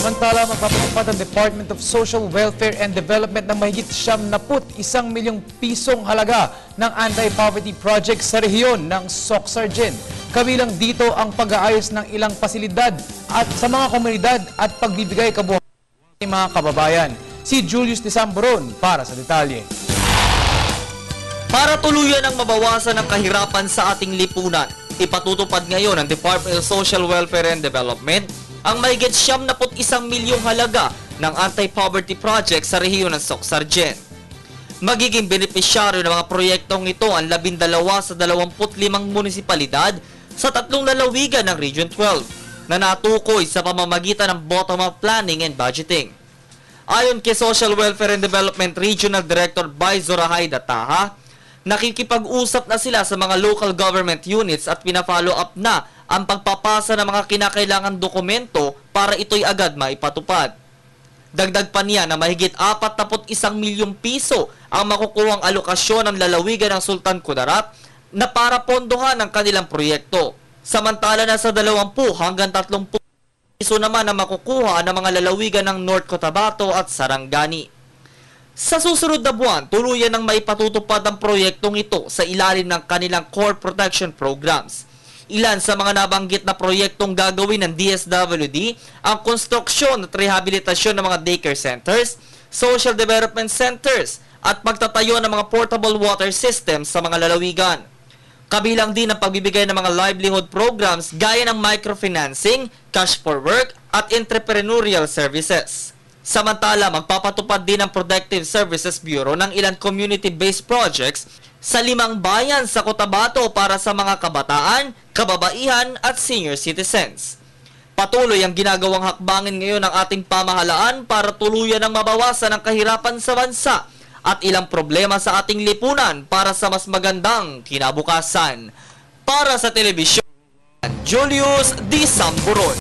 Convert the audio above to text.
Samantala, magpapatupad ang Department of Social Welfare and Development ng mahigit 71 milyong pisong halaga ng anti-poverty project sa rehiyon ng Soc-Sargen. Kabilang dito ang pag-aayos ng ilang pasilidad at sa mga komunidad at pagbibigay kabuhayan ng mga kababayan. Si Julius de Samburon para sa detalye. Para tuluyan ang mabawasan ang kahirapan sa ating lipunan, ipatutupad ngayon ng Department of Social Welfare and Development ang mahigit 71 milyong halaga ng anti-poverty project sa rehiyon ng Soc-Sargen. Magiging benepisyaryo ng mga proyektong ito ang 12 sa 25 munisipalidad sa 3 lalawigan ng Region 12 na natukoy sa pamamagitan ng bottom-up planning and budgeting. Ayon kay Social Welfare and Development Regional Director Baizor Haida Taha, nakikipag-usap na sila sa mga local government units at pina-follow up na ang pagpapasa ng mga kinakailangan dokumento para ito'y agad maipatupad. Dagdag pa niya na mahigit 41 milyong piso ang makukuhang alokasyon ng lalawigan ng Sultan Kudarat na para pondohan ang kanilang proyekto. Samantala na sa 20 hanggang 30 piso naman ang makukuha ng mga lalawigan ng North Cotabato at Sarangani. Sa susunod na buwan, tuluyan ng maipatutupad ang proyektong ito sa ilalim ng kanilang core protection programs. Ilan sa mga nabanggit na proyektong gagawin ng DSWD ang konstruksyon at rehabilitasyon ng mga daycare centers, social development centers at pagtatayo ng mga portable water systems sa mga lalawigan. Kabilang din ang pagbibigay ng mga livelihood programs gaya ng microfinancing, cash for work at entrepreneurial services. Samantala, magpapatupad din ang Protective Services Bureau ng ilang community-based projects sa 5 bayan sa Cotabato para sa mga kabataan, kababaihan at senior citizens. Patuloy ang ginagawang hakbangin ngayon ng ating pamahalaan para tuluyan ang mabawasan ang kahirapan sa bansa at ilang problema sa ating lipunan para sa mas magandang kinabukasan. Para sa telebisyon, Julius de Samburon.